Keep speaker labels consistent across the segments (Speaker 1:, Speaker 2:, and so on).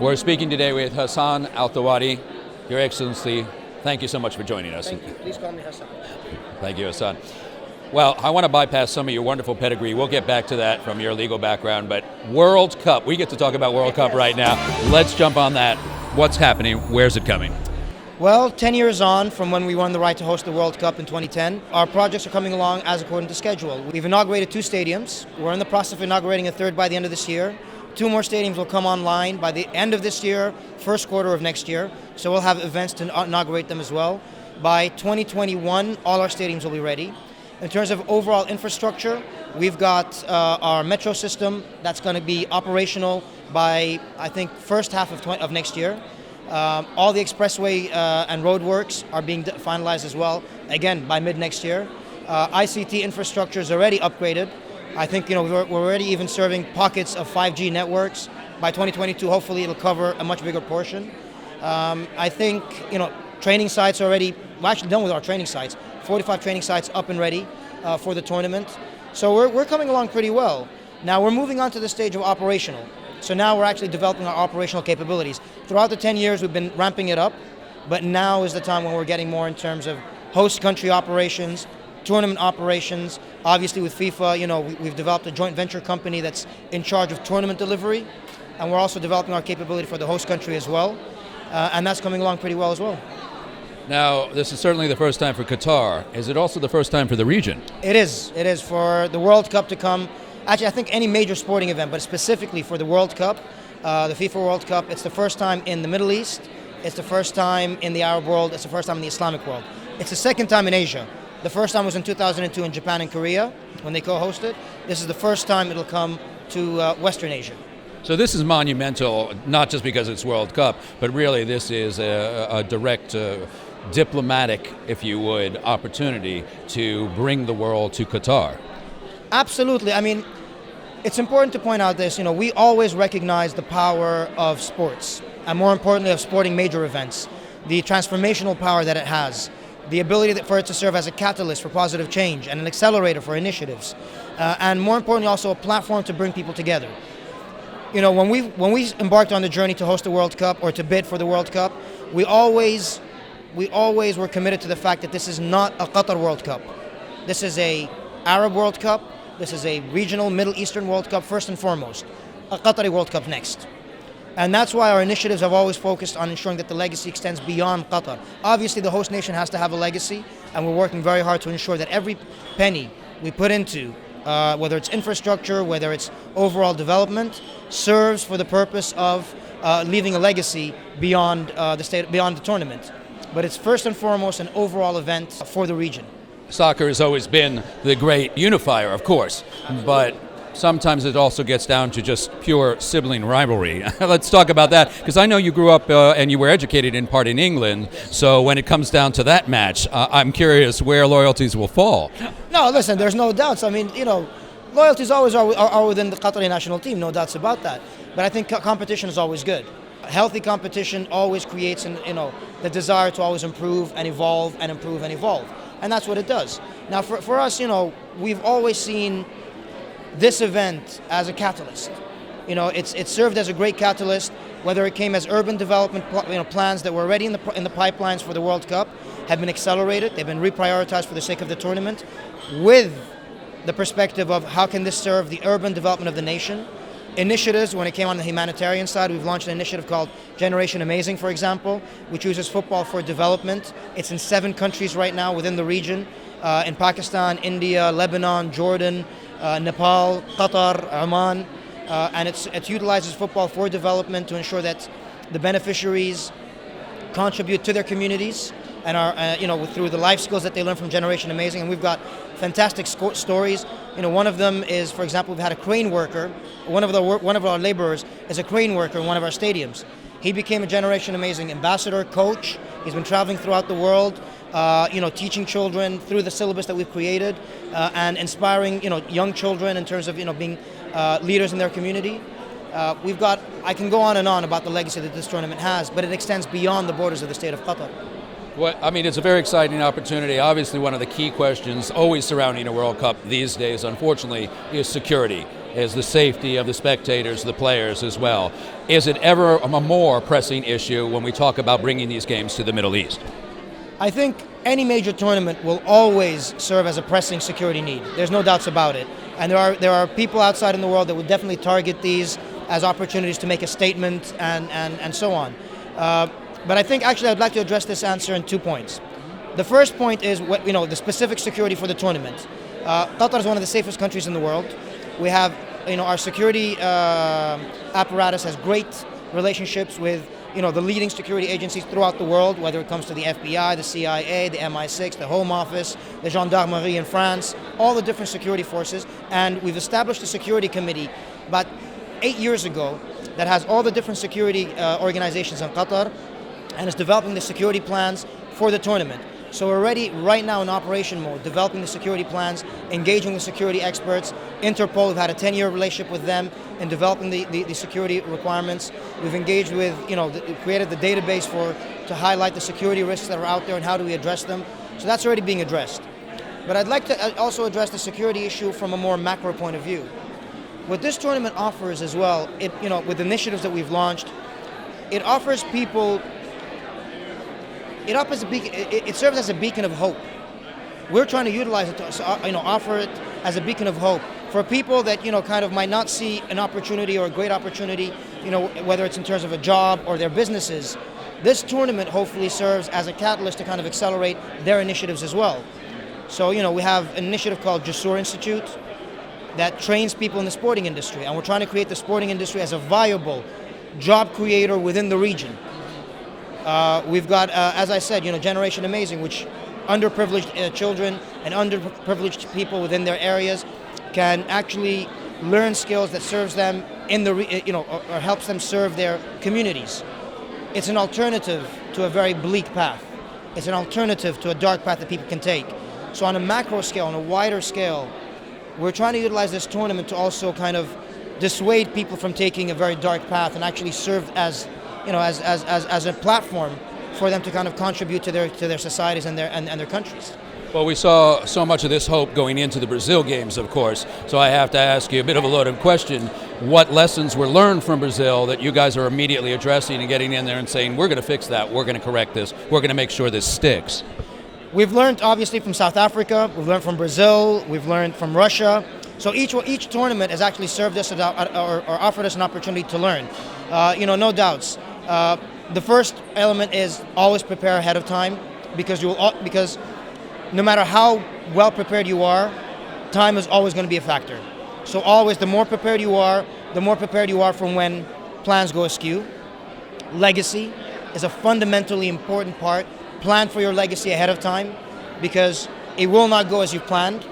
Speaker 1: We're speaking today with Hassan Al-Thawadi. Your Excellency, thank you so much for joining us.
Speaker 2: Thank you. Please call me Hassan.
Speaker 1: Thank you, Hassan. Well, I want to bypass some of your wonderful pedigree. We'll get back to that from your legal background, but World Cup, we get to talk about World Cup right now. Let's jump on that. What's happening? Where's it coming?
Speaker 2: Well, 10 years on from when we won the right to host the World Cup in 2010, our projects are coming along as according to schedule. We've inaugurated 2 stadiums. We're in the process of inaugurating a third by the end of this year. 2 more stadiums will come online by the end of this year, first quarter of next year. So we'll have events to inaugurate them as well. By 2021, all our stadiums will be ready. In terms of overall infrastructure, we've got our metro system that's going to be operational by, I think, first half of next year. All the expressway and road works are being finalized as well, again, by mid next year. ICT infrastructure is already upgraded. I think we're already even serving pockets of 5G networks. By 2022, hopefully it'll cover a much bigger portion. I think training sites already. We're actually done with our training sites. 45 training sites up and ready for the tournament. So we're coming along pretty well. Now we're moving on to the stage of operational. So now we're actually developing our operational capabilities. Throughout the 10 years, we've been ramping it up, but now is the time when we're getting more in terms of host country operations, tournament operations. Obviously with FIFA, we've developed a joint venture company that's in charge of tournament delivery, and we're also developing our capability for the host country as well, and that's coming along pretty well as well.
Speaker 1: Now, this is certainly the first time for Qatar. Is it also the first time for the region?
Speaker 2: It is. It is for the World Cup to come. Actually, I think any major sporting event, but specifically for the World Cup, the FIFA World Cup, it's the first time in the Middle East, it's the first time in the Arab world, it's the first time in the Islamic world. It's the second time in Asia. The first time was in 2002 in Japan and Korea when they co-hosted. This is the first time it'll come to Western Asia.
Speaker 1: So this is monumental, not just because it's World Cup, but really this is a direct diplomatic, if you would, opportunity to bring the world to Qatar.
Speaker 2: Absolutely. I mean, it's important to point out this, we always recognize the power of sports, and more importantly of sporting major events, the transformational power that it has, the ability for it to serve as a catalyst for positive change and an accelerator for initiatives, and more importantly also a platform to bring people together. When we embarked on the journey to host the World Cup or to bid for the World Cup, we always were committed to the fact that this is not a Qatar World Cup. This is a Arab World Cup. This is a regional Middle Eastern World Cup first and foremost. A Qatari World Cup next. And that's why our initiatives have always focused on ensuring that the legacy extends beyond Qatar. Obviously, the host nation has to have a legacy, and we're working very hard to ensure that every penny we put into, whether it's infrastructure, whether it's overall development, serves for the purpose of leaving a legacy beyond beyond the tournament. But it's first and foremost an overall event for the region.
Speaker 1: Soccer has always been the great unifier, of course, but sometimes it also gets down to just pure sibling rivalry. Let's talk about that, because I know you grew up and you were educated in part in England, so when it comes down to that match, I'm curious where loyalties will fall.
Speaker 2: No, listen, there's no doubts. I mean, loyalties always are within the Qatari national team, no doubts about that. But I think competition is always good. Healthy competition always creates the desire to always improve and evolve and improve and evolve. And that's what it does. Now, for us, we've always seen this event as a catalyst. It served as a great catalyst, whether it came as urban development plans that were already in the pipelines for the World Cup, have been accelerated, they've been reprioritized for the sake of the tournament, with the perspective of how can this serve the urban development of the nation. Initiatives, when it came on the humanitarian side, we've launched an initiative called Generation Amazing, for example, which uses football for development. It's in 7 countries right now within the region, in Pakistan, India, Lebanon, Jordan, Nepal, Qatar, Oman, and it utilizes football for development to ensure that the beneficiaries contribute to their communities and are, through the life skills that they learn from Generation Amazing. And we've got fantastic stories. One of them is, for example, we've had a crane worker. One of our laborers is a crane worker in one of our stadiums. He became a Generation Amazing ambassador, coach. He's been traveling throughout the world, teaching children through the syllabus that we've created, and inspiring, young children in terms of, being leaders in their community. I can go on and on about the legacy that this tournament has, but it extends beyond the borders of the state of Qatar.
Speaker 1: Well, it's a very exciting opportunity. Obviously, one of the key questions always surrounding a World Cup these days, unfortunately, is security. is the safety of the spectators, the players as well. Is it ever a more pressing issue when we talk about bringing these games to the Middle East?
Speaker 2: I think any major tournament will always serve as a pressing security need. There's no doubts about it. And there are people outside in the world that would definitely target these as opportunities to make a statement and so on. But I think actually I'd like to address this answer in 2 points. The first point is the specific security for the tournament. Qatar is one of the safest countries in the world. We have, our security apparatus has great relationships with, the leading security agencies throughout the world, whether it comes to the FBI, the CIA, the MI6, the Home Office, the Gendarmerie in France, all the different security forces. And we've established a security committee about 8 years ago that has all the different security organizations in Qatar and is developing the security plans for the tournament. So we're already right now in operation mode, developing the security plans, engaging with security experts. Interpol, we've had a 10-year relationship with them in developing the security requirements. We've engaged with, created the database to highlight the security risks that are out there and how do we address them. So that's already being addressed. But I'd like to also address the security issue from a more macro point of view. What this tournament offers as well, with initiatives that we've launched, it offers people. It serves as a beacon of hope. We're trying to utilize it to, offer it as a beacon of hope for people that, kind of might not see an opportunity or a great opportunity, whether it's in terms of a job or their businesses. This tournament hopefully serves as a catalyst to kind of accelerate their initiatives as well. So, we have an initiative called Jasur Institute that trains people in the sporting industry, and we're trying to create the sporting industry as a viable job creator within the region. We've got, as I said, Generation Amazing, which underprivileged children and underprivileged people within their areas can actually learn skills that serves them or helps them serve their communities. It's an alternative to a very bleak path. It's an alternative to a dark path that people can take. So on a macro scale, on a wider scale, we're trying to utilize this tournament to also kind of dissuade people from taking a very dark path and actually serve as a platform for them to kind of contribute to their societies and their countries.
Speaker 1: Well, we saw so much of this hope going into the Brazil games, of course, so I have to ask you a bit of a loaded question. What lessons were learned from Brazil that you guys are immediately addressing and getting in there and saying, we're going to fix that, we're going to correct this, we're going to make sure this sticks?
Speaker 2: We've learned, obviously, from South Africa, we've learned from Brazil, we've learned from Russia. So each tournament has actually served us or offered us an opportunity to learn. No doubts. The first element is always prepare ahead of time because no matter how well prepared you are, time is always going to be a factor. So always, the more prepared you are from when plans go askew. Legacy is a fundamentally important part. Plan for your legacy ahead of time because it will not go as you planned,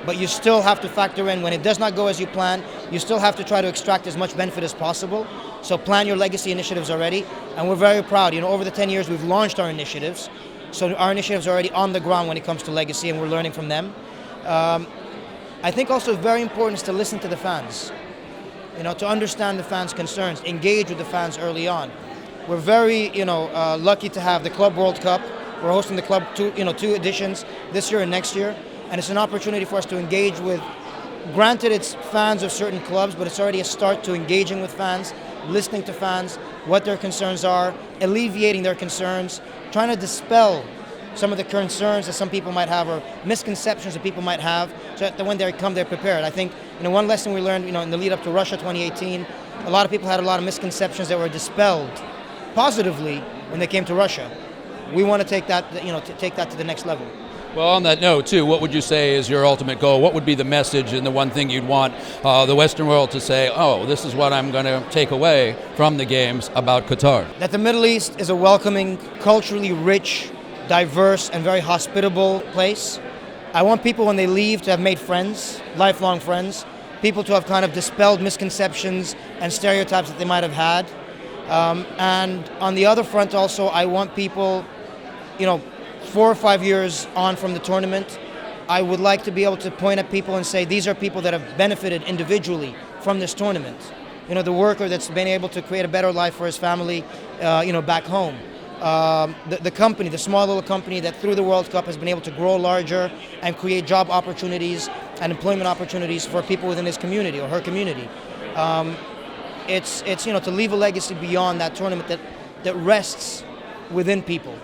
Speaker 2: but you still have to factor in when it does not go as you plan, you still have to try to extract as much benefit as possible. So plan your legacy initiatives already, and we're very proud. Over the 10 years we've launched our initiatives, so our initiatives are already on the ground when it comes to legacy, and we're learning from them. I think also very important is to listen to the fans, to understand the fans' concerns, engage with the fans early on. We're very, lucky to have the Club World Cup. We're hosting the club two editions this year and next year, and it's an opportunity for us to engage with. Granted, it's fans of certain clubs, but it's already a start to engaging with fans, listening to fans, what their concerns are, alleviating their concerns, trying to dispel some of the concerns that some people might have or misconceptions that people might have, so that when they come, they're prepared. I think, one lesson we learned, in the lead up to Russia 2018, a lot of people had a lot of misconceptions that were dispelled positively when they came to Russia. We want to take that, take that to the next level.
Speaker 1: Well, on that note, too, what would you say is your ultimate goal? What would be the message and the one thing you'd want the Western world to say, oh, this is what I'm going to take away from the games about Qatar?
Speaker 2: That the Middle East is a welcoming, culturally rich, diverse, and very hospitable place. I want people, when they leave, to have made friends, lifelong friends, people to have kind of dispelled misconceptions and stereotypes that they might have had. And on the other front also, I want people, 4 or 5 years on from the tournament, I would like to be able to point at people and say, these are people that have benefited individually from this tournament. The worker that's been able to create a better life for his family, back home. The company, the small little company that through the World Cup has been able to grow larger and create job opportunities and employment opportunities for people within his community or her community. It's to leave a legacy beyond that tournament that rests within people.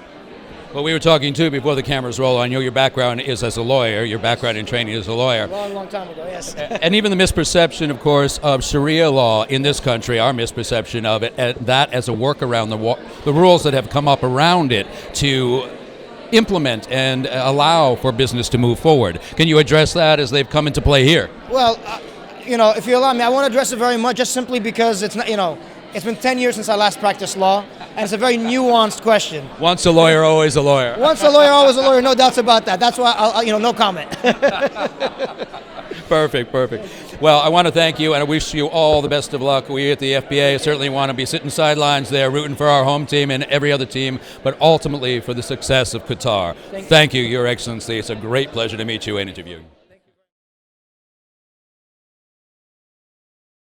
Speaker 1: Well, we were talking too before the cameras roll. I know your background is as a lawyer. Your background in training is a lawyer.
Speaker 2: Long time ago, yes.
Speaker 1: And even the misperception, of course, of Sharia law in this country, our misperception of it, that as a workaround, the rules that have come up around it to implement and allow for business to move forward. Can you address that as they've come into play here?
Speaker 2: Well, if you allow me, I won't address it very much, just simply because it's not, it's been 10 years since I last practiced law, and it's a very nuanced question.
Speaker 1: Once a lawyer, always a lawyer.
Speaker 2: Once a lawyer, always a lawyer. No doubts about that. That's why I'll no comment.
Speaker 1: Perfect. Well, I want to thank you, and I wish you all the best of luck. We at the FBA certainly want to be sitting sidelines there, rooting for our home team and every other team, but ultimately for the success of Qatar. Thank you, Your Excellency. It's a great pleasure to meet you and interview you.